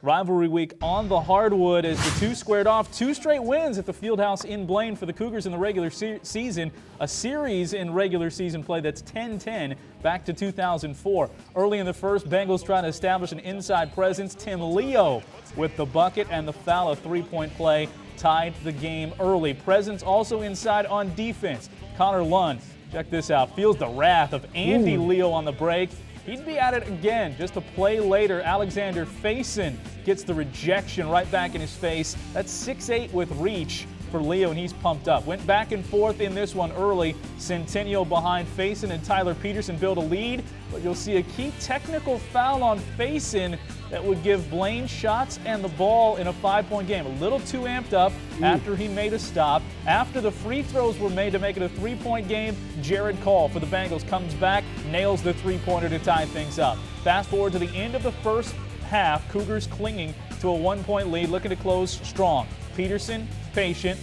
Rivalry week on the hardwood as the two squared off. 2 straight wins at the Fieldhouse in Blaine for the Cougars in the regular season. A series in regular season play that's 10-10 back to 2004. Early in the first, Bengals trying to establish an inside presence. Tim Leo with the bucket and the foul. A three-point play tied the game early. Presence also inside on defense. Connor Lund, check this out, feels the wrath of Andy Leo on the break. He'd be at it again just a play later. Alexander Faison gets the rejection right back in his face. That's 6'8" with reach for Leo, and he's pumped up. Went back and forth in this one early. Centennial behind Faison and Tyler Peterson build a lead, but you'll see a key technical foul on Faison that would give Blaine shots and the ball in a 5-point game. A little too amped up after he made a stop. After the free throws were made to make it a 3-point game, Jared Call for the Bengals comes back, nails the three-pointer to tie things up. Fast forward to the end of the first half, Cougars clinging to a 1-point lead, looking to close strong. Peterson, patient,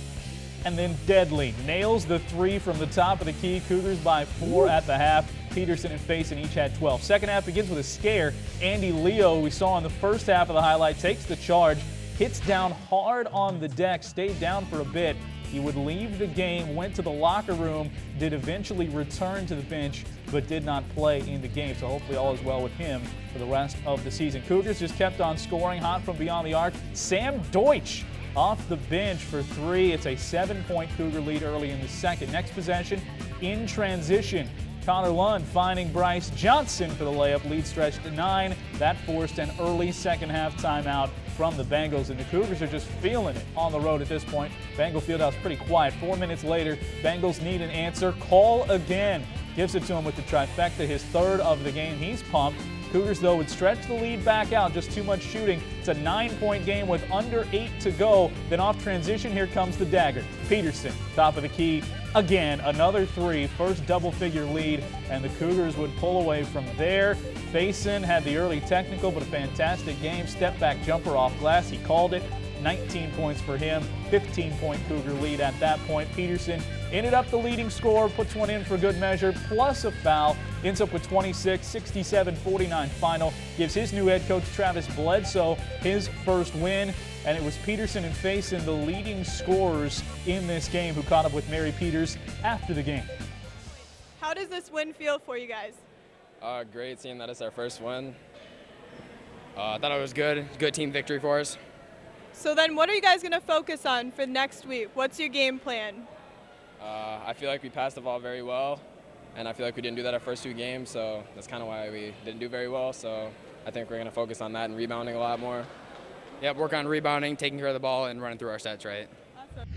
and then deadly. Nails the three from the top of the key. Cougars by 4 at the half. Peterson and Faison each had 12. Second half begins with a scare. Andy Leo, we saw in the first half of the highlight, takes the charge, hits down hard on the deck, stayed down for a bit. He would leave the game, went to the locker room, did eventually return to the bench, but did not play in the game. So hopefully all is well with him for the rest of the season. Cougars just kept on scoring, hot from beyond the arc. Sam Deutsch off the bench for 3. It's a 7-point Cougar lead early in the second. Next possession, in transition. Connor Lund finding Bryce Johnson for the layup. Lead stretched to 9. That forced an early second half timeout from the Bengals, and the Cougars are just feeling it on the road at this point. Bengal Fieldhouse pretty quiet. 4 minutes later, Bengals need an answer. Call again. Gives it to him with the trifecta, his 3rd of the game. He's pumped. Cougars, though, would stretch the lead back out. Just too much shooting. It's a 9-point game with under 8 to go. Then off transition, here comes the dagger. Peterson, top of the key. Again, another 3. First double-figure lead, and the Cougars would pull away from there. Faison had the early technical, but a fantastic game. Step-back jumper off glass. He called it. 19 points for him. 15-point Cougar lead at that point. Peterson ended up the leading scorer, puts one in for good measure, plus a foul. Ends up with 26, 67-49 final. Gives his new head coach, Travis Bledsoe, his first win. And it was Peterson and Faison, the leading scorers in this game, who caught up with Mary Peters after the game. How does this win feel for you guys? Great, seeing that it's our first win. I thought it was good. Good team victory for us. So then what are you guys going to focus on for next week? What's your game plan? I feel like we passed the ball very well, and I feel like we didn't do that our first 2 games, so that's kind of why we didn't do very well. So I think we're going to focus on that and rebounding a lot more. Yeah, work on rebounding, taking care of the ball, and running through our sets, right? Awesome.